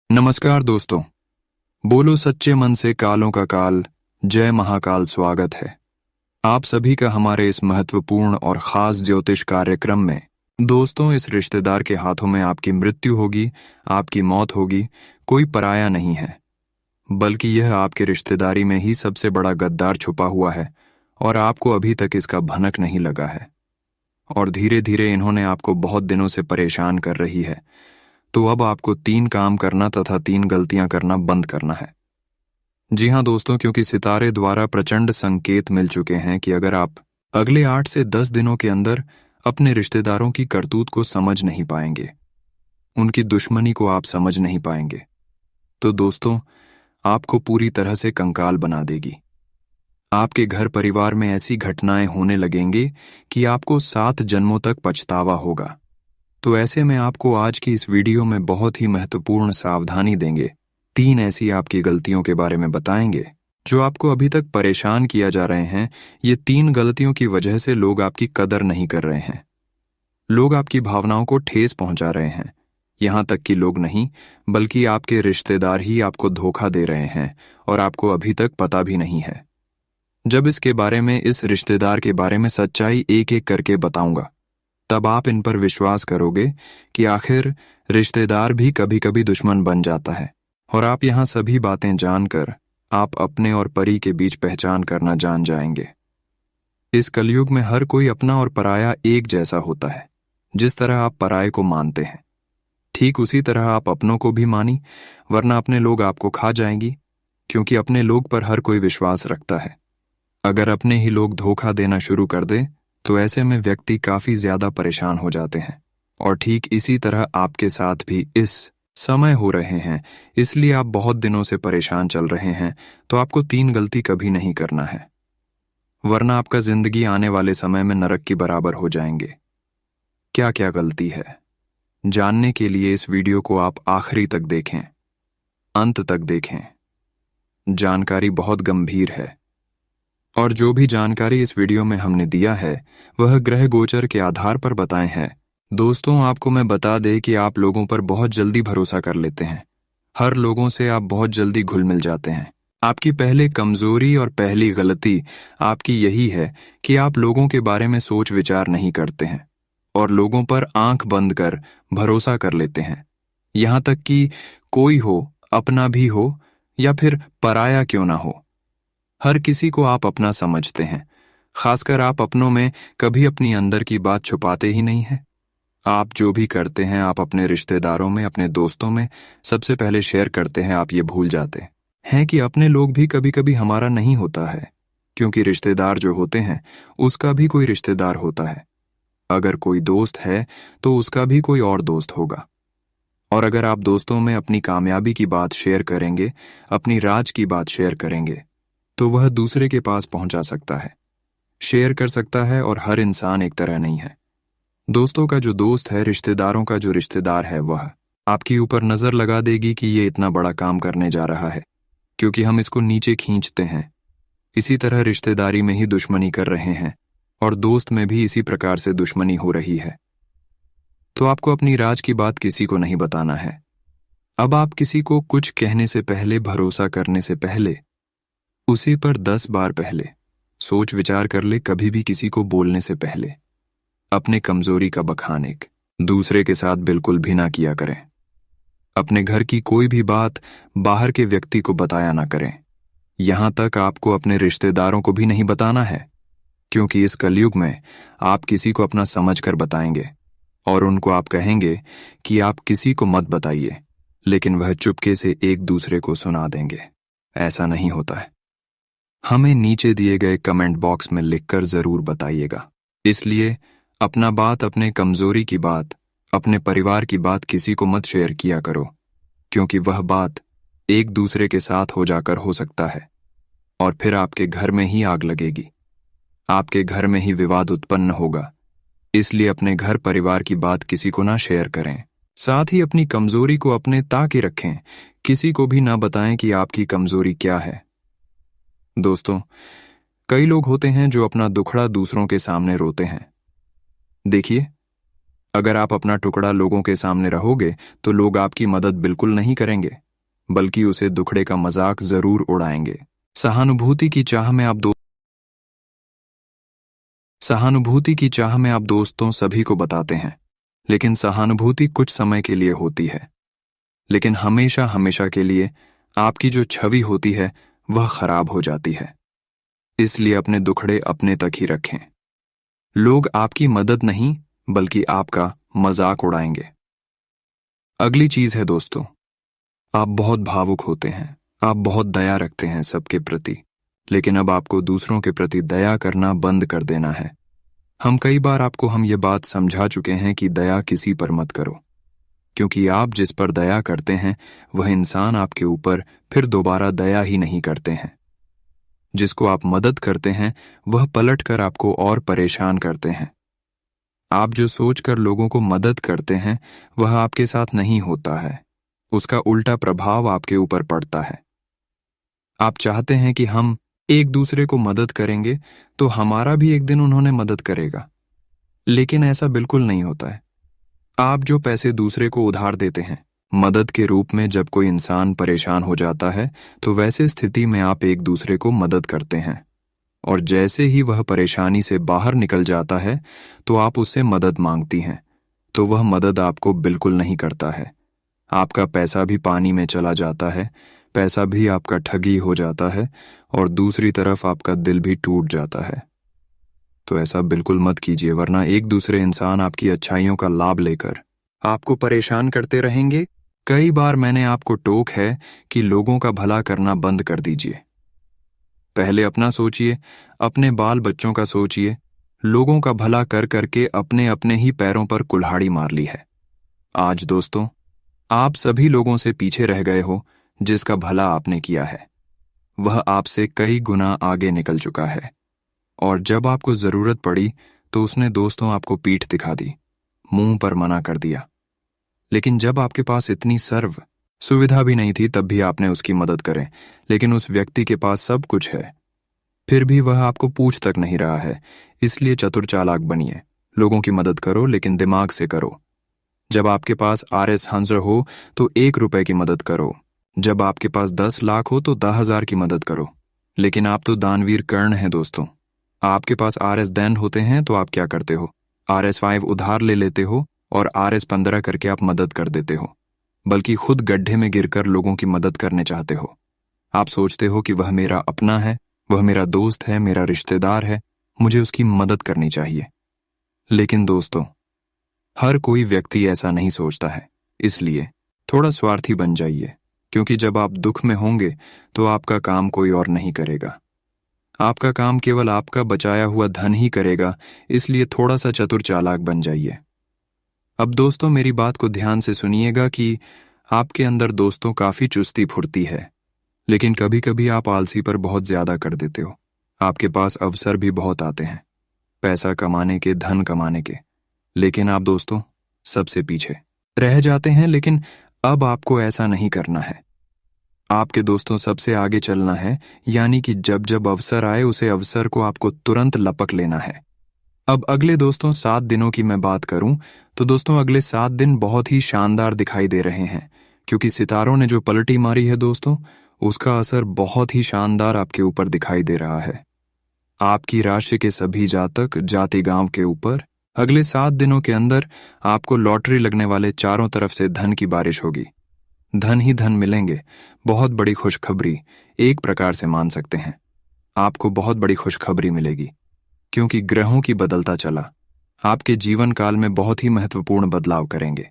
नमस्कार दोस्तों। बोलो सच्चे मन से कालों का काल, जय महाकाल। स्वागत है आप सभी का हमारे इस महत्वपूर्ण और खास ज्योतिष कार्यक्रम में। दोस्तों, इस रिश्तेदार के हाथों में आपकी मृत्यु होगी, आपकी मौत होगी, कोई पराया नहीं है, बल्कि यह आपके रिश्तेदारी में ही सबसे बड़ा गद्दार छुपा हुआ है और आपको अभी तक इसका भनक नहीं लगा है। और धीरे धीरे इन्होंने आपको बहुत दिनों से परेशान कर रही है। तो अब आपको 3 काम करना तथा 3 गलतियां करना बंद करना है। जी हाँ दोस्तों, क्योंकि सितारे द्वारा प्रचंड संकेत मिल चुके हैं कि अगर आप अगले 8 से 10 दिनों के अंदर अपने रिश्तेदारों की करतूत को समझ नहीं पाएंगे, उनकी दुश्मनी को आप समझ नहीं पाएंगे, तो दोस्तों आपको पूरी तरह से कंकाल बना देगी। आपके घर परिवार में ऐसी घटनाएं होने लगेंगी कि आपको 7 जन्मों तक पछतावा होगा। तो ऐसे में आपको आज की इस वीडियो में बहुत ही महत्वपूर्ण सावधानी देंगे। 3 ऐसी आपकी गलतियों के बारे में बताएंगे जो आपको अभी तक परेशान किया जा रहे हैं। ये 3 गलतियों की वजह से लोग आपकी कदर नहीं कर रहे हैं, लोग आपकी भावनाओं को ठेस पहुंचा रहे हैं। यहां तक कि लोग नहीं, बल्कि आपके रिश्तेदार ही आपको धोखा दे रहे हैं और आपको अभी तक पता भी नहीं है। जब इसके बारे में, इस रिश्तेदार के बारे में सच्चाई एक एक करके बताऊंगा, तब आप इन पर विश्वास करोगे कि आखिर रिश्तेदार भी कभी कभी दुश्मन बन जाता है। और आप यहाँ सभी बातें जानकर आप अपने और परी के बीच पहचान करना जान जाएंगे। इस कलयुग में हर कोई अपना और पराया एक जैसा होता है। जिस तरह आप पराये को मानते हैं, ठीक उसी तरह आप अपनों को भी मानी, वरना अपने लोग आपको खा जाएंगी। क्योंकि अपने लोग पर हर कोई विश्वास रखता है। अगर अपने ही लोग धोखा देना शुरू कर दें तो ऐसे में व्यक्ति काफी ज्यादा परेशान हो जाते हैं। और ठीक इसी तरह आपके साथ भी इस समय हो रहे हैं। इसलिए आप बहुत दिनों से परेशान चल रहे हैं। तो आपको 3 गलती कभी नहीं करना है, वरना आपका जिंदगी आने वाले समय में नरक की बराबर हो जाएंगे। क्या क्या गलती है, जानने के लिए इस वीडियो को आप आखिरी तक देखें, अंत तक देखें। जानकारी बहुत गंभीर है और जो भी जानकारी इस वीडियो में हमने दिया है वह ग्रह गोचर के आधार पर बताए हैं। दोस्तों, आपको मैं बता दें कि आप लोगों पर बहुत जल्दी भरोसा कर लेते हैं। हर लोगों से आप बहुत जल्दी घुल मिल जाते हैं। आपकी पहले कमजोरी और पहली गलती आपकी यही है कि आप लोगों के बारे में सोच विचार नहीं करते हैं और लोगों पर आंख बंद कर भरोसा कर लेते हैं। यहां तक कि कोई हो, अपना भी हो या फिर पराया क्यों ना हो, हर किसी को आप अपना समझते हैं। खासकर आप अपनों में कभी अपनी अंदर की बात छुपाते ही नहीं हैं। आप जो भी करते हैं आप अपने रिश्तेदारों में, अपने दोस्तों में सबसे पहले शेयर करते हैं। आप ये भूल जाते हैं कि अपने लोग भी कभी कभी हमारा नहीं होता है, क्योंकि रिश्तेदार जो होते हैं उसका भी कोई रिश्तेदार होता है। अगर कोई दोस्त है तो उसका भी कोई और दोस्त होगा। और अगर आप दोस्तों में अपनी कामयाबी की बात शेयर करेंगे, अपनी राज की बात शेयर करेंगे, तो वह दूसरे के पास पहुंचा सकता है, शेयर कर सकता है। और हर इंसान एक तरह नहीं है। दोस्तों का जो दोस्त है, रिश्तेदारों का जो रिश्तेदार है, वह आपके ऊपर नजर लगा देगी कि ये इतना बड़ा काम करने जा रहा है, क्योंकि हम इसको नीचे खींचते हैं। इसी तरह रिश्तेदारी में ही दुश्मनी कर रहे हैं और दोस्त में भी इसी प्रकार से दुश्मनी हो रही है। तो आपको अपनी राज की बात किसी को नहीं बताना है। अब आप किसी को कुछ कहने से पहले, भरोसा करने से पहले, उसी पर 10 बार पहले सोच विचार कर ले। कभी भी किसी को बोलने से पहले अपने कमजोरी का बखान एक दूसरे के साथ बिल्कुल भी ना किया करें। अपने घर की कोई भी बात बाहर के व्यक्ति को बताया ना करें। यहां तक आपको अपने रिश्तेदारों को भी नहीं बताना है, क्योंकि इस कलयुग में आप किसी को अपना समझकर बताएंगे और उनको आप कहेंगे कि आप किसी को मत बताइए, लेकिन वह चुपके से एक दूसरे को सुना देंगे। ऐसा नहीं होता है। हमें नीचे दिए गए कमेंट बॉक्स में लिखकर जरूर बताइएगा। इसलिए अपना बात, अपने कमजोरी की बात, अपने परिवार की बात किसी को मत शेयर किया करो, क्योंकि वह बात एक दूसरे के साथ हो जाकर हो सकता है और फिर आपके घर में ही आग लगेगी, आपके घर में ही विवाद उत्पन्न होगा। इसलिए अपने घर परिवार की बात किसी को ना शेयर करें। साथ ही अपनी कमजोरी को अपने ताक ही रखें। किसी को भी ना बताएं कि आपकी कमजोरी क्या है। दोस्तों, कई लोग होते हैं जो अपना दुखड़ा दूसरों के सामने रोते हैं। देखिए, अगर आप अपना टुकड़ा लोगों के सामने रहोगे तो लोग आपकी मदद बिल्कुल नहीं करेंगे, बल्कि उसे दुखड़े का मजाक जरूर उड़ाएंगे। सहानुभूति की चाह में आप दोस्तों सभी को बताते हैं, लेकिन सहानुभूति कुछ समय के लिए होती है, लेकिन हमेशा हमेशा के लिए आपकी जो छवि होती है वह खराब हो जाती है। इसलिए अपने दुखड़े अपने तक ही रखें। लोग आपकी मदद नहीं बल्कि आपका मजाक उड़ाएंगे। अगली चीज है दोस्तों, आप बहुत भावुक होते हैं, आप बहुत दया रखते हैं सबके प्रति, लेकिन अब आपको दूसरों के प्रति दया करना बंद कर देना है। कई बार आपको ये बात समझा चुके हैं कि दया किसी पर मत करो, क्योंकि आप जिस पर दया करते हैं वह इंसान आपके ऊपर फिर दोबारा दया ही नहीं करते हैं। जिसको आप मदद करते हैं वह पलट कर आपको और परेशान करते हैं। आप जो सोचकर लोगों को मदद करते हैं वह आपके साथ नहीं होता है, उसका उल्टा प्रभाव आपके ऊपर पड़ता है। आप चाहते हैं कि हम एक दूसरे को मदद करेंगे तो हमारा भी एक दिन उन्होंने मदद करेगा, लेकिन ऐसा बिल्कुल नहीं होता है। आप जो पैसे दूसरे को उधार देते हैं मदद के रूप में, जब कोई इंसान परेशान हो जाता है तो वैसे स्थिति में आप एक दूसरे को मदद करते हैं, और जैसे ही वह परेशानी से बाहर निकल जाता है तो आप उससे मदद मांगती हैं, तो वह मदद आपको बिल्कुल नहीं करता है। आपका पैसा भी पानी में चला जाता है, पैसा भी आपका ठगी हो जाता है, और दूसरी तरफ आपका दिल भी टूट जाता है। तो ऐसा बिल्कुल मत कीजिए, वरना एक दूसरे इंसान आपकी अच्छाइयों का लाभ लेकर आपको परेशान करते रहेंगे। कई बार मैंने आपको टोक है कि लोगों का भला करना बंद कर दीजिए। पहले अपना सोचिए, अपने बाल बच्चों का सोचिए। लोगों का भला कर करके अपने अपने ही पैरों पर कुल्हाड़ी मार ली है। आज दोस्तों, आप सभी लोगों से पीछे रह गए हो। जिसका भला आपने किया है वह आपसे कई गुना आगे निकल चुका है, और जब आपको जरूरत पड़ी तो उसने दोस्तों आपको पीठ दिखा दी, मुंह पर मना कर दिया। लेकिन जब आपके पास इतनी सर्व सुविधा भी नहीं थी तब भी आपने उसकी मदद करें, लेकिन उस व्यक्ति के पास सब कुछ है, फिर भी वह आपको पूछ तक नहीं रहा है। इसलिए चतुर चालाक बनिए, लोगों की मदद करो लेकिन दिमाग से करो। जब आपके पास RS हंसर हो तो 1 रुपए की मदद करो, जब आपके पास 10 लाख हो तो 10,000 की मदद करो। लेकिन आप तो दानवीर कर्ण हैं दोस्तों। आपके पास RS दैन होते हैं तो आप क्या करते हो? RS 5 उधार ले लेते हो और RS 15 करके आप मदद कर देते हो, बल्कि खुद गड्ढे में गिरकर लोगों की मदद करने चाहते हो। आप सोचते हो कि वह मेरा अपना है, वह मेरा दोस्त है, मेरा रिश्तेदार है, मुझे उसकी मदद करनी चाहिए। लेकिन दोस्तों, हर कोई व्यक्ति ऐसा नहीं सोचता है। इसलिए थोड़ा स्वार्थी बन जाइए, क्योंकि जब आप दुख में होंगे तो आपका काम कोई और नहीं करेगा। आपका काम केवल आपका बचाया हुआ धन ही करेगा। इसलिए थोड़ा सा चतुर चालाक बन जाइए। अब दोस्तों, मेरी बात को ध्यान से सुनिएगा कि आपके अंदर दोस्तों काफी चुस्ती फुर्ती है, लेकिन कभी कभी आप आलसी पर बहुत ज्यादा कर देते हो। आपके पास अवसर भी बहुत आते हैं, पैसा कमाने के, धन कमाने के, लेकिन आप दोस्तों सबसे पीछे रह जाते हैं। लेकिन अब आपको ऐसा नहीं करना है। आपके दोस्तों सबसे आगे चलना है, यानी कि जब जब अवसर आए उसे अवसर को आपको तुरंत लपक लेना है। अब अगले दोस्तों 7 दिनों की मैं बात करूं तो दोस्तों अगले 7 दिन बहुत ही शानदार दिखाई दे रहे हैं, क्योंकि सितारों ने जो पलटी मारी है दोस्तों, उसका असर बहुत ही शानदार आपके ऊपर दिखाई दे रहा है। आपकी राशि के सभी जातक जाति गांव के ऊपर अगले 7 दिनों के अंदर आपको लॉटरी लगने वाले चारों तरफ से धन की बारिश होगी। धन ही धन मिलेंगे। बहुत बड़ी खुशखबरी एक प्रकार से मान सकते हैं। आपको बहुत बड़ी खुशखबरी मिलेगी, क्योंकि ग्रहों की बदलता चला आपके जीवन काल में बहुत ही महत्वपूर्ण बदलाव करेंगे।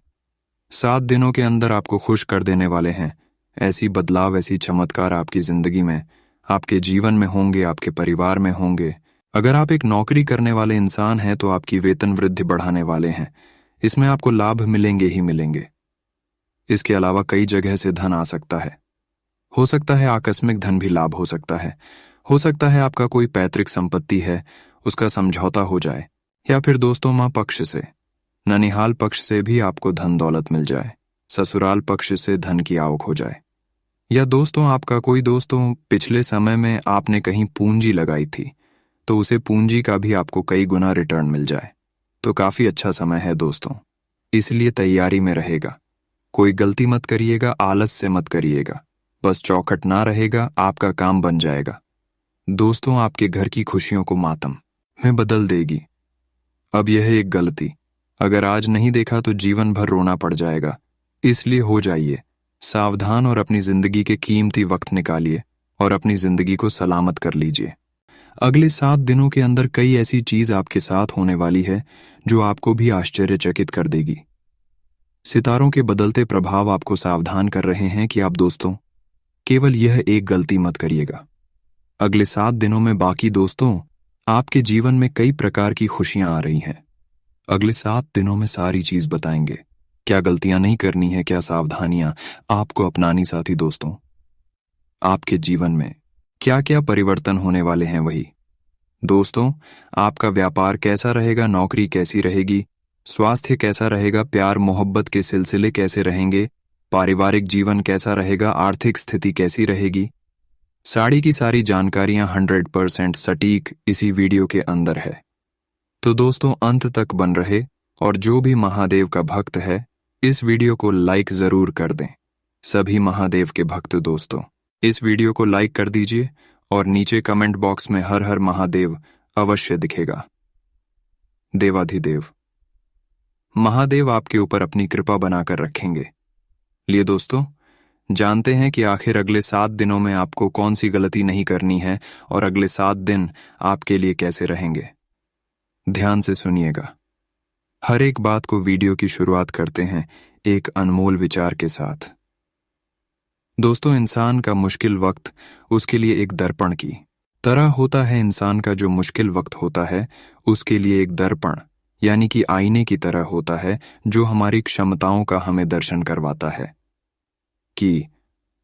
7 दिनों के अंदर आपको खुश कर देने वाले हैं। ऐसी बदलाव, ऐसी चमत्कार आपकी जिंदगी में, आपके जीवन में होंगे, आपके परिवार में होंगे। अगर आप एक नौकरी करने वाले इंसान हैं तो आपकी वेतन वृद्धि बढ़ाने वाले हैं। इसमें आपको लाभ मिलेंगे ही मिलेंगे। इसके अलावा कई जगह से धन आ सकता है। हो सकता है आकस्मिक धन भी लाभ हो सकता है। हो सकता है आपका कोई पैतृक संपत्ति है, उसका समझौता हो जाए, या फिर दोस्तों माँ पक्ष से, ननिहाल पक्ष से भी आपको धन दौलत मिल जाए, ससुराल पक्ष से धन की आवक हो जाए, या दोस्तों आपका कोई दोस्तों पिछले समय में आपने कहीं पूंजी लगाई थी तो उसे पूंजी का भी आपको कई गुना रिटर्न मिल जाए। तो काफी अच्छा समय है दोस्तों। इसलिए तैयारी में रहेगा। कोई गलती मत करिएगा, आलस से मत करिएगा, बस चौखट ना रहेगा, आपका काम बन जाएगा। दोस्तों, आपके घर की खुशियों को मातम में बदल देगी। अब यह एक गलती अगर आज नहीं देखा तो जीवन भर रोना पड़ जाएगा। इसलिए हो जाइए सावधान और अपनी जिंदगी के कीमती वक्त निकालिए और अपनी जिंदगी को सलामत कर लीजिए। अगले 7 दिनों के अंदर कई ऐसी चीज आपके साथ होने वाली है जो आपको भी आश्चर्यचकित कर देगी। सितारों के बदलते प्रभाव आपको सावधान कर रहे हैं कि आप दोस्तों केवल यह एक गलती मत करिएगा। अगले 7 दिनों में बाकी दोस्तों आपके जीवन में कई प्रकार की खुशियां आ रही हैं। अगले 7 दिनों में सारी चीज बताएंगे, क्या गलतियां नहीं करनी है, क्या सावधानियां आपको अपनानी। साथी दोस्तों, आपके जीवन में क्या क्या परिवर्तन होने वाले हैं वही। दोस्तों, आपका व्यापार कैसा रहेगा, नौकरी कैसी रहेगी, स्वास्थ्य कैसा रहेगा, प्यार मोहब्बत के सिलसिले कैसे रहेंगे, पारिवारिक जीवन कैसा रहेगा, आर्थिक स्थिति कैसी रहेगी। सारी की सारी जानकारियां 100% सटीक इसी वीडियो के अंदर है। तो दोस्तों, अंत तक बन रहे और जो भी महादेव का भक्त है इस वीडियो को लाइक जरूर कर दें। सभी महादेव के भक्त दोस्तों इस वीडियो को लाइक कर दीजिए और नीचे कमेंट बॉक्स में हर हर महादेव अवश्य दिखेगा। देवाधिदेव महादेव आपके ऊपर अपनी कृपा बनाकर रखेंगे। लिए दोस्तों, जानते हैं कि आखिर अगले 7 दिनों में आपको कौन सी गलती नहीं करनी है और अगले 7 दिन आपके लिए कैसे रहेंगे। ध्यान से सुनिएगा। हर एक बात को वीडियो की शुरुआत करते हैं एक अनमोल विचार के साथ। दोस्तों, इंसान का मुश्किल वक्त उसके लिए एक दर्पण की तरह होता है। इंसान का जो मुश्किल वक्त होता है उसके लिए एक दर्पण यानी कि आईने की तरह होता है, जो हमारी क्षमताओं का हमें दर्शन करवाता है कि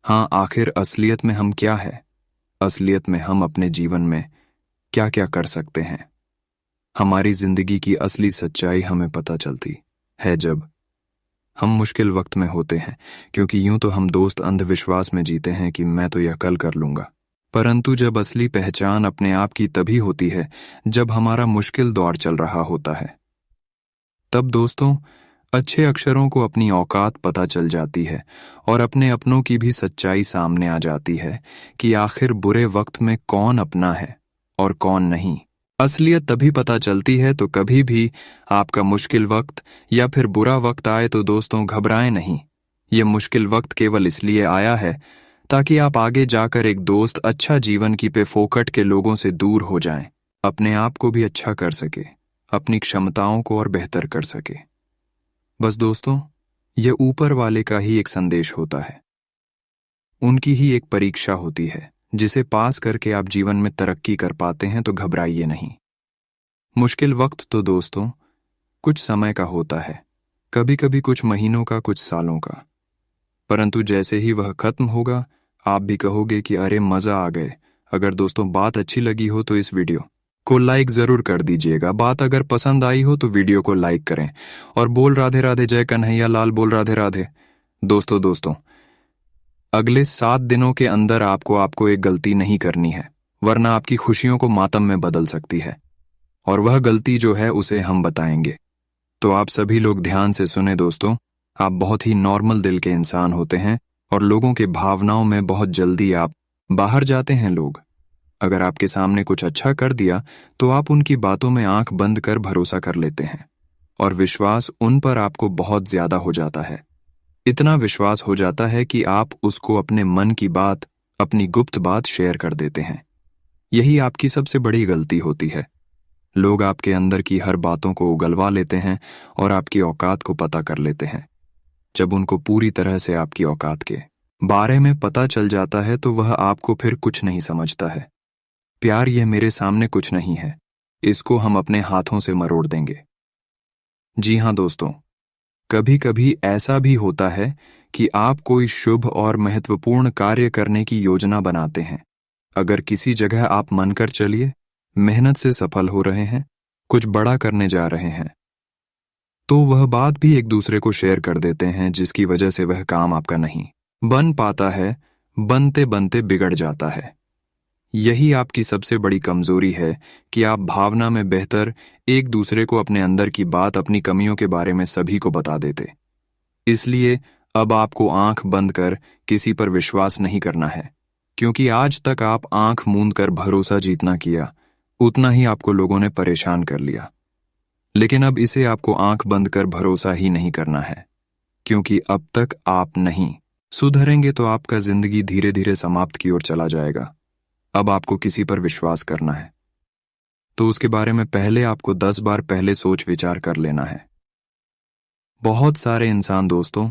हाँ, आखिर असलियत में हम क्या है, असलियत में हम अपने जीवन में क्या क्या कर सकते हैं। हमारी जिंदगी की असली सच्चाई हमें पता चलती है जब हम मुश्किल वक्त में होते हैं, क्योंकि यूं तो हम दोस्त अंधविश्वास में जीते हैं कि मैं तो यह कल कर लूंगा, परंतु जब असली पहचान अपने आप की तभी होती है जब हमारा मुश्किल दौर चल रहा होता है। तब दोस्तों अच्छे अक्षरों को अपनी औकात पता चल जाती है और अपने अपनों की भी सच्चाई सामने आ जाती है कि आखिर बुरे वक्त में कौन अपना है और कौन नहीं। असलियत तभी पता चलती है। तो कभी भी आपका मुश्किल वक्त या फिर बुरा वक्त आए तो दोस्तों घबराएं नहीं। ये मुश्किल वक्त केवल इसलिए आया है ताकि आप आगे जाकर एक दोस्त अच्छा जीवन की पे फोकट के लोगों से दूर हो जाएं, अपने आप को भी अच्छा कर सके, अपनी क्षमताओं को और बेहतर कर सके। बस दोस्तों, यह ऊपर वाले का ही एक संदेश होता है, उनकी ही एक परीक्षा होती है जिसे पास करके आप जीवन में तरक्की कर पाते हैं। तो घबराइए नहीं। मुश्किल वक्त तो दोस्तों कुछ समय का होता है, कभी कभी कुछ महीनों का, कुछ सालों का, परंतु जैसे ही वह खत्म होगा आप भी कहोगे कि अरे मजा आ गए। अगर दोस्तों बात अच्छी लगी हो तो इस वीडियो को लाइक जरूर कर दीजिएगा। बात अगर पसंद आई हो तो वीडियो को लाइक करें और बोल राधे राधे, जय कन्हैया लाल, बोल राधे राधे। दोस्तों अगले 7 दिनों के अंदर आपको एक गलती नहीं करनी है, वरना आपकी खुशियों को मातम में बदल सकती है, और वह गलती जो है उसे हम बताएंगे। तो आप सभी लोग ध्यान से सुने दोस्तों। आप बहुत ही नॉर्मल दिल के इंसान होते हैं और लोगों के भावनाओं में बहुत जल्दी आप बाहर जाते हैं। लोग अगर आपके सामने कुछ अच्छा कर दिया तो आप उनकी बातों में आंख बंद कर भरोसा कर लेते हैं और विश्वास उन पर आपको बहुत ज्यादा हो जाता है। इतना विश्वास हो जाता है कि आप उसको अपने मन की बात, अपनी गुप्त बात शेयर कर देते हैं। यही आपकी सबसे बड़ी गलती होती है। लोग आपके अंदर की हर बातों को उगलवा लेते हैं और आपकी औकात को पता कर लेते हैं। जब उनको पूरी तरह से आपकी औकात के बारे में पता चल जाता है तो वह आपको फिर कुछ नहीं समझता है। प्यार यह मेरे सामने कुछ नहीं है, इसको हम अपने हाथों से मरोड़ देंगे। जी हाँ दोस्तों, कभी कभी ऐसा भी होता है कि आप कोई शुभ और महत्वपूर्ण कार्य करने की योजना बनाते हैं। अगर किसी जगह आप मानकर चलिए, मेहनत से सफल हो रहे हैं, कुछ बड़ा करने जा रहे हैं, तो वह बात भी एक दूसरे को शेयर कर देते हैं, जिसकी वजह से वह काम आपका नहीं बन पाता है, बनते बनते बिगड़ जाता है। यही आपकी सबसे बड़ी कमजोरी है कि आप भावना में बेहतर एक दूसरे को अपने अंदर की बात, अपनी कमियों के बारे में सभी को बता देते। इसलिए अब आपको आंख बंद कर किसी पर विश्वास नहीं करना है, क्योंकि आज तक आप आंख मूंद कर भरोसा जीतना किया, उतना ही आपको लोगों ने परेशान कर लिया। लेकिन अब इसे आपको आंख बंद कर भरोसा ही नहीं करना है, क्योंकि अब तक आप नहीं सुधरेंगे तो आपका जिंदगी धीरे धीरे समाप्त की ओर चला जाएगा। अब आपको किसी पर विश्वास करना है तो उसके बारे में पहले आपको 10 बार पहले सोच विचार कर लेना है। बहुत सारे इंसान दोस्तों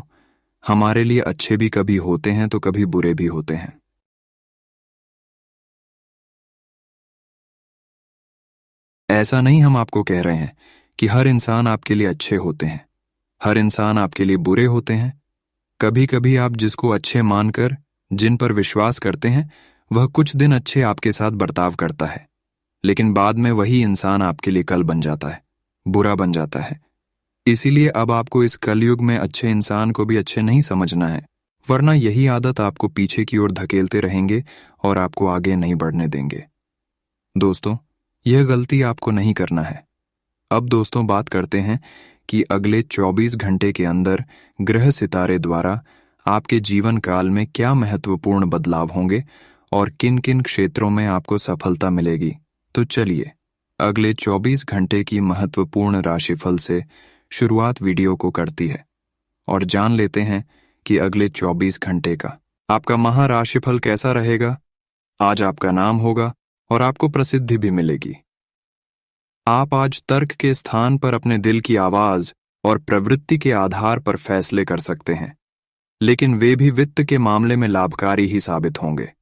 हमारे लिए अच्छे भी कभी होते हैं तो कभी बुरे भी होते हैं। ऐसा नहीं हम आपको कह रहे हैं कि हर इंसान आपके लिए अच्छे होते हैं, हर इंसान आपके लिए बुरे होते हैं। कभी कभी आप जिसको अच्छे मानकर जिन पर विश्वास करते हैं वह कुछ दिन अच्छे आपके साथ बर्ताव करता है, लेकिन बाद में वही इंसान आपके लिए कल बन जाता है, बुरा बन जाता है। इसीलिए अब आपको इस कलयुग में अच्छे इंसान को भी अच्छे नहीं समझना है, वरना यही आदत आपको पीछे की ओर धकेलते रहेंगे और आपको आगे नहीं बढ़ने देंगे। दोस्तों, यह गलती आपको नहीं करना है। अब दोस्तों बात करते हैं कि अगले 24 घंटे के अंदर ग्रह सितारे द्वारा आपके जीवन काल में क्या महत्वपूर्ण बदलाव होंगे और किन किन क्षेत्रों में आपको सफलता मिलेगी। तो चलिए अगले 24 घंटे की महत्वपूर्ण राशिफल से शुरुआत वीडियो को करती है और जान लेते हैं कि अगले 24 घंटे का आपका महाराशिफल कैसा रहेगा। आज आपका नाम होगा और आपको प्रसिद्धि भी मिलेगी। आप आज तर्क के स्थान पर अपने दिल की आवाज और प्रवृत्ति के आधार पर फैसले कर सकते हैं, लेकिन वे भी वित्त के मामले में लाभकारी ही साबित होंगे।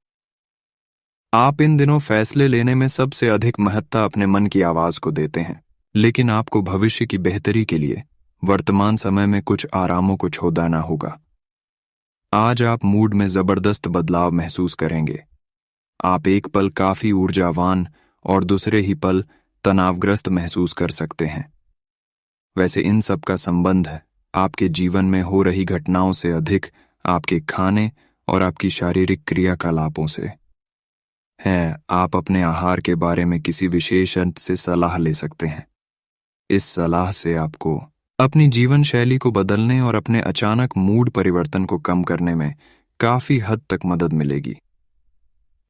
आप इन दिनों फैसले लेने में सबसे अधिक महत्ता अपने मन की आवाज को देते हैं, लेकिन आपको भविष्य की बेहतरी के लिए वर्तमान समय में कुछ आरामों को छोड़ना होगा। आज आप मूड में जबरदस्त बदलाव महसूस करेंगे। आप एक पल काफी ऊर्जावान और दूसरे ही पल तनावग्रस्त महसूस कर सकते हैं। वैसे इन सब का संबंध आपके जीवन में हो रही घटनाओं से अधिक आपके खाने और आपकी शारीरिक क्रियाकलापों से है। आप अपने आहार के बारे में किसी विशेषज्ञ से सलाह ले सकते हैं। इस सलाह से आपको अपनी जीवन शैली को बदलने और अपने अचानक मूड परिवर्तन को कम करने में काफी हद तक मदद मिलेगी।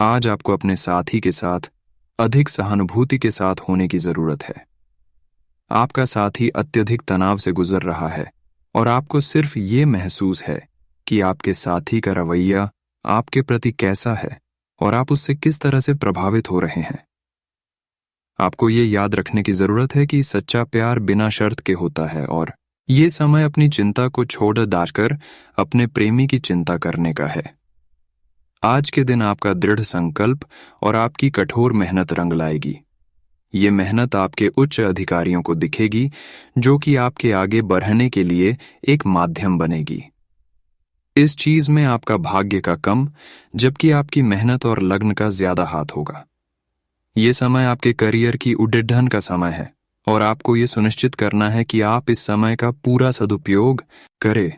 आज आपको अपने साथी के साथ अधिक सहानुभूति के साथ होने की जरूरत है। आपका साथी अत्यधिक तनाव से गुजर रहा है और आपको सिर्फ ये महसूस है कि आपके साथी का रवैया आपके प्रति कैसा है और आप उससे किस तरह से प्रभावित हो रहे हैं। आपको ये याद रखने की जरूरत है कि सच्चा प्यार बिना शर्त के होता है और ये समय अपनी चिंता को छोड़ दाकर अपने प्रेमी की चिंता करने का है। आज के दिन आपका दृढ़ संकल्प और आपकी कठोर मेहनत रंग लाएगी। ये मेहनत आपके उच्च अधिकारियों को दिखेगी, जो कि आपके आगे बढ़ने के लिए एक माध्यम बनेगी। इस चीज में आपका भाग्य का कम, जबकि आपकी मेहनत और लगन का ज्यादा हाथ होगा। ये समय आपके करियर की उद्दंडन का समय है और आपको ये सुनिश्चित करना है कि आप इस समय का पूरा सदुपयोग करें।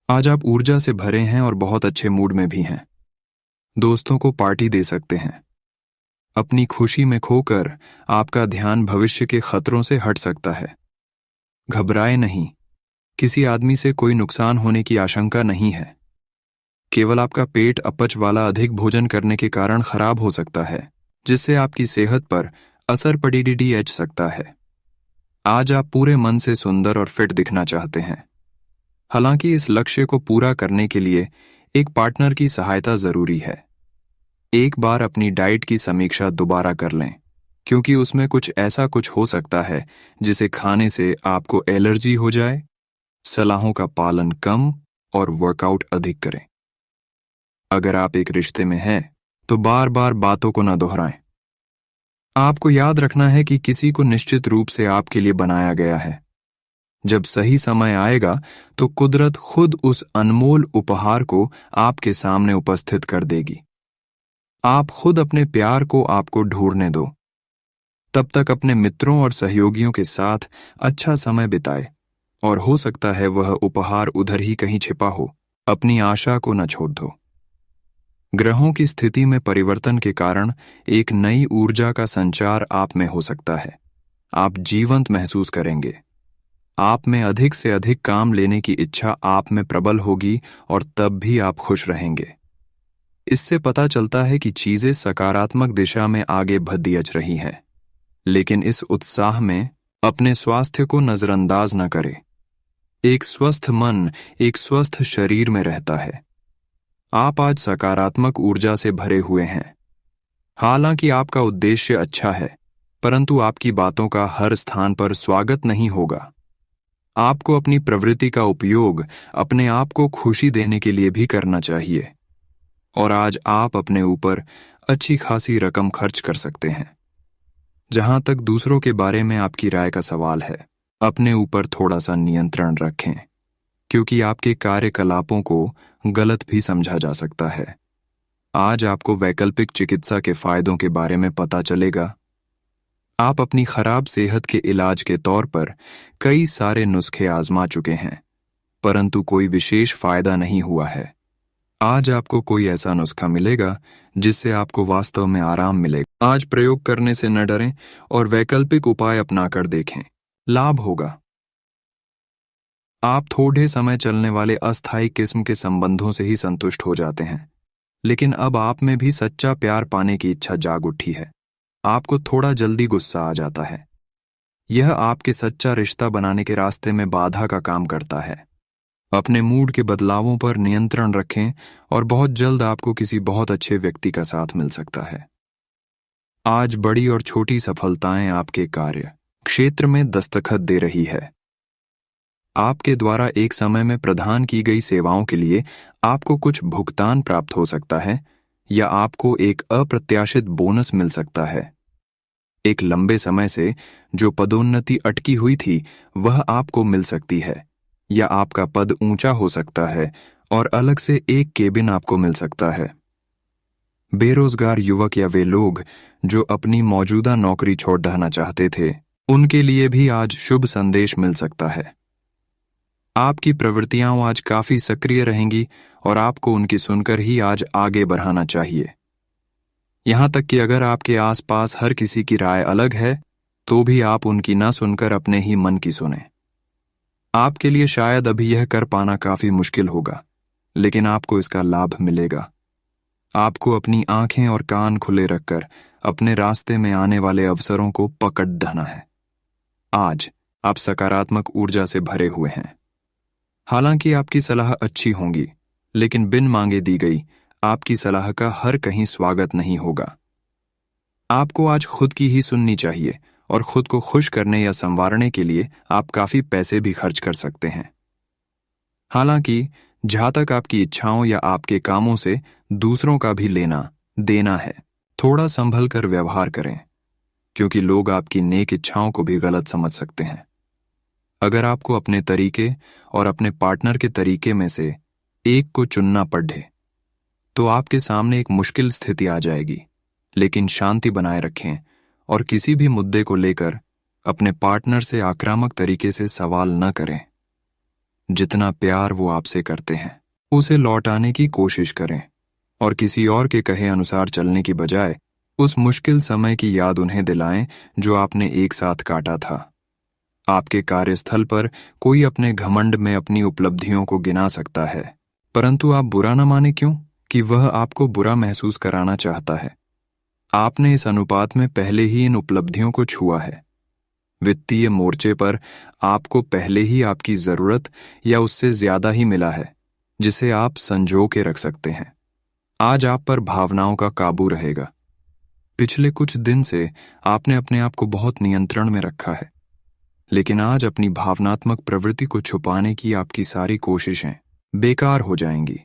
आज आप ऊर्जा से भरे हैं और बहुत अच्छे मूड में भी हैं। दोस्तों को पार्टी दे सकते हैं। अपनी खुशी में खोकर आपका ध्यान भविष्य के खतरों से हट सकता है। घबराए नहीं, किसी आदमी से कोई नुकसान होने की आशंका नहीं है। केवल आपका पेट अपच वाला अधिक भोजन करने के कारण खराब हो सकता है, जिससे आपकी सेहत पर असर पड़ सकता है। आज आप पूरे मन से सुंदर और फिट दिखना चाहते हैं। हालांकि इस लक्ष्य को पूरा करने के लिए एक पार्टनर की सहायता जरूरी है। एक बार अपनी डाइट की समीक्षा दोबारा कर लें, क्योंकि उसमें कुछ हो सकता है जिसे खाने से आपको एलर्जी हो जाए। सलाहों का पालन कम और वर्कआउट अधिक करें। अगर आप एक रिश्ते में हैं तो बार बार बातों को न दोहराएं। आपको याद रखना है कि किसी को निश्चित रूप से आपके लिए बनाया गया है। जब सही समय आएगा तो कुदरत खुद उस अनमोल उपहार को आपके सामने उपस्थित कर देगी। आप खुद अपने प्यार को आपको ढूंढने दो। तब तक अपने मित्रों और सहयोगियों के साथ अच्छा समय बिताए और हो सकता है वह उपहार उधर ही कहीं छिपा हो। अपनी आशा को न छोड़ दो। ग्रहों की स्थिति में परिवर्तन के कारण एक नई ऊर्जा का संचार आप में हो सकता है। आप जीवंत महसूस करेंगे। आप में अधिक से अधिक काम लेने की इच्छा आप में प्रबल होगी और तब भी आप खुश रहेंगे। इससे पता चलता है कि चीजें सकारात्मक दिशा में आगे बढ़ रही हैं। लेकिन इस उत्साह में अपने स्वास्थ्य को नजरअंदाज न करें। एक स्वस्थ मन एक स्वस्थ शरीर में रहता है। आप आज सकारात्मक ऊर्जा से भरे हुए हैं। हालांकि आपका उद्देश्य अच्छा है, परंतु आपकी बातों का हर स्थान पर स्वागत नहीं होगा। आपको अपनी प्रवृत्ति का उपयोग अपने आप को खुशी देने के लिए भी करना चाहिए। और आज आप अपने ऊपर अच्छी खासी रकम खर्च कर सकते हैं। जहां तक दूसरों के बारे में आपकी राय का सवाल है, अपने ऊपर थोड़ा सा नियंत्रण रखें, क्योंकि आपके कार्यकलापों को गलत भी समझा जा सकता है। आज आपको वैकल्पिक चिकित्सा के फायदों के बारे में पता चलेगा। आप अपनी खराब सेहत के इलाज के तौर पर कई सारे नुस्खे आजमा चुके हैं, परंतु कोई विशेष फायदा नहीं हुआ है। आज आपको कोई ऐसा नुस्खा मिलेगा जिससे आपको वास्तव में आराम मिलेगा। आज प्रयोग करने से न डरें और वैकल्पिक उपाय अपनाकर देखें, लाभ होगा। आप थोड़े समय चलने वाले अस्थायी किस्म के संबंधों से ही संतुष्ट हो जाते हैं, लेकिन अब आप में भी सच्चा प्यार पाने की इच्छा जाग उठी है। आपको थोड़ा जल्दी गुस्सा आ जाता है। यह आपके सच्चा रिश्ता बनाने के रास्ते में बाधा का काम करता है। अपने मूड के बदलावों पर नियंत्रण रखें और बहुत जल्द आपको किसी बहुत अच्छे व्यक्ति का साथ मिल सकता है। आज बड़ी और छोटी सफलताएं आपके कार्य क्षेत्र में दस्तखत दे रही है। आपके द्वारा एक समय में प्रदान की गई सेवाओं के लिए आपको कुछ भुगतान प्राप्त हो सकता है या आपको एक अप्रत्याशित बोनस मिल सकता है। एक लंबे समय से जो पदोन्नति अटकी हुई थी वह आपको मिल सकती है, या आपका पद ऊंचा हो सकता है और अलग से एक केबिन आपको मिल सकता है। बेरोजगार युवक या वे लोग जो अपनी मौजूदा नौकरी छोड़ देना चाहते थे, उनके लिए भी आज शुभ संदेश मिल सकता है। आपकी प्रवृत्तियां आज काफी सक्रिय रहेंगी और आपको उनकी सुनकर ही आज आगे बढ़ाना चाहिए। यहां तक कि अगर आपके आसपास हर किसी की राय अलग है, तो भी आप उनकी ना सुनकर अपने ही मन की सुने। आपके लिए शायद अभी यह कर पाना काफी मुश्किल होगा, लेकिन आपको इसका लाभ मिलेगा। आपको अपनी आंखें और कान खुले रखकर अपने रास्ते में आने वाले अवसरों को पकड़ देना है। आज आप सकारात्मक ऊर्जा से भरे हुए हैं। हालांकि आपकी सलाह अच्छी होंगी, लेकिन बिन मांगे दी गई आपकी सलाह का हर कहीं स्वागत नहीं होगा। आपको आज खुद की ही सुननी चाहिए और खुद को खुश करने या संवारने के लिए आप काफी पैसे भी खर्च कर सकते हैं। हालांकि जहां तक आपकी इच्छाओं या आपके कामों से दूसरों का भी लेना देना है, थोड़ा संभल कर व्यवहार करें, क्योंकि लोग आपकी नेक इच्छाओं को भी गलत समझ सकते हैं। अगर आपको अपने तरीके और अपने पार्टनर के तरीके में से एक को चुनना पड़े, तो आपके सामने एक मुश्किल स्थिति आ जाएगी। लेकिन शांति बनाए रखें और किसी भी मुद्दे को लेकर अपने पार्टनर से आक्रामक तरीके से सवाल न करें। जितना प्यार वो आपसे करते हैं, उसे लौटाने की कोशिश करें और किसी और के कहे अनुसार चलने की बजाय उस मुश्किल समय की याद उन्हें दिलाएं जो आपने एक साथ काटा था। आपके कार्यस्थल पर कोई अपने घमंड में अपनी उपलब्धियों को गिना सकता है, परंतु आप बुरा न माने क्यों कि वह आपको बुरा महसूस कराना चाहता है। आपने इस अनुपात में पहले ही इन उपलब्धियों को छुआ है। वित्तीय मोर्चे पर आपको पहले ही आपकी जरूरत या उससे ज्यादा ही मिला है, जिसे आप संजो के रख सकते हैं। आज आप पर भावनाओं का काबू रहेगा। पिछले कुछ दिन से आपने अपने आप को बहुत नियंत्रण में रखा है, लेकिन आज अपनी भावनात्मक प्रवृत्ति को छुपाने की आपकी सारी कोशिशें बेकार हो जाएंगी।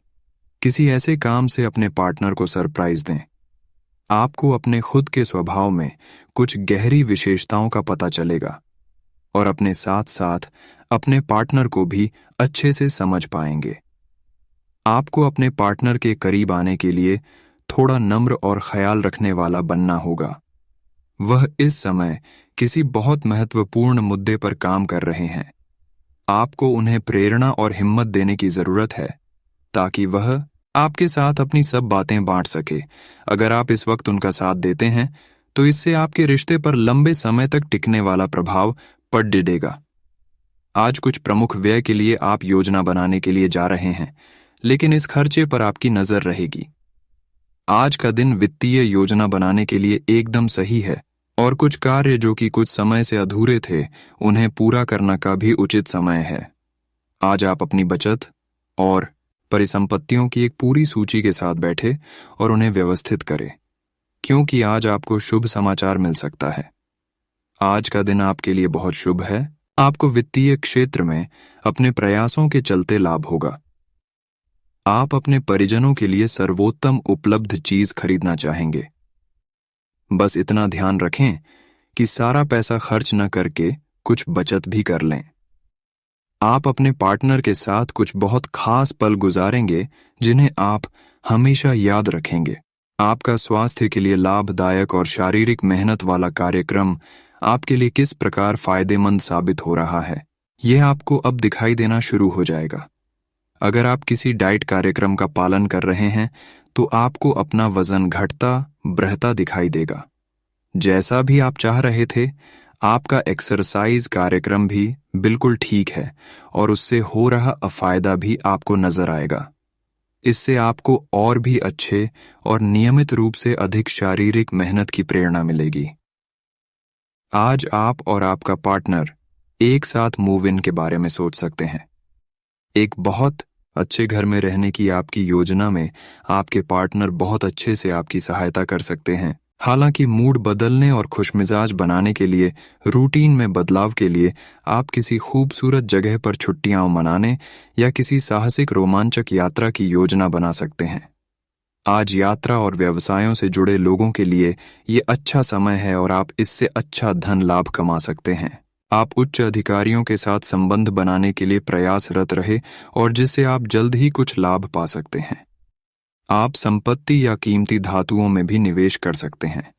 किसी ऐसे काम से अपने पार्टनर को सरप्राइज दें। आपको अपने खुद के स्वभाव में कुछ गहरी विशेषताओं का पता चलेगा और अपने साथ साथ अपने पार्टनर को भी अच्छे से समझ पाएंगे। आपको अपने पार्टनर के करीब आने के लिए थोड़ा नम्र और ख्याल रखने वाला बनना होगा। वह इस समय किसी बहुत महत्वपूर्ण मुद्दे पर काम कर रहे हैं। आपको उन्हें प्रेरणा और हिम्मत देने की जरूरत है ताकि वह आपके साथ अपनी सब बातें बांट सके। अगर आप इस वक्त उनका साथ देते हैं तो इससे आपके रिश्ते पर लंबे समय तक टिकने वाला प्रभाव पड़ेगा। आज कुछ प्रमुख व्यय के लिए आप योजना बनाने के लिए जा रहे हैं, लेकिन इस खर्चे पर आपकी नजर रहेगी। आज का दिन वित्तीय योजना बनाने के लिए एकदम सही है और कुछ कार्य जो कि कुछ समय से अधूरे थे उन्हें पूरा करना का भी उचित समय है। आज आप अपनी बचत और परिसंपत्तियों की एक पूरी सूची के साथ बैठे और उन्हें व्यवस्थित करें, क्योंकि आज आपको शुभ समाचार मिल सकता है। आज का दिन आपके लिए बहुत शुभ है। आपको वित्तीय क्षेत्र में अपने प्रयासों के चलते लाभ होगा। आप अपने परिजनों के लिए सर्वोत्तम उपलब्ध चीज खरीदना चाहेंगे। बस इतना ध्यान रखें कि सारा पैसा खर्च न करके कुछ बचत भी कर लें। आप अपने पार्टनर के साथ कुछ बहुत खास पल गुजारेंगे जिन्हें आप हमेशा याद रखेंगे। आपका स्वास्थ्य के लिए लाभदायक और शारीरिक मेहनत वाला कार्यक्रम आपके लिए किस प्रकार फायदेमंद साबित हो रहा है, यह आपको अब दिखाई देना शुरू हो जाएगा। अगर आप किसी डाइट कार्यक्रम का पालन कर रहे हैं तो आपको अपना वजन घटता बढ़ता दिखाई देगा। जैसा भी आप चाह रहे थे, आपका एक्सरसाइज कार्यक्रम भी बिल्कुल ठीक है और उससे हो रहा अफायदा भी आपको नजर आएगा। इससे आपको और भी अच्छे और नियमित रूप से अधिक शारीरिक मेहनत की प्रेरणा मिलेगी। आज आप और आपका पार्टनर एक साथ मूव इन के बारे में सोच सकते हैं। एक बहुत अच्छे घर में रहने की आपकी योजना में आपके पार्टनर बहुत अच्छे से आपकी सहायता कर सकते हैं। हालांकि मूड बदलने और खुशमिजाज बनाने के लिए, रूटीन में बदलाव के लिए आप किसी खूबसूरत जगह पर छुट्टियां मनाने या किसी साहसिक रोमांचक यात्रा की योजना बना सकते हैं। आज यात्रा और व्यवसायों से जुड़े लोगों के लिए ये अच्छा समय है और आप इससे अच्छा धन लाभ कमा सकते हैं। आप उच्च अधिकारियों के साथ संबंध बनाने के लिए प्रयासरत रहे और जिससे आप जल्द ही कुछ लाभ पा सकते हैं। आप संपत्ति या कीमती धातुओं में भी निवेश कर सकते हैं।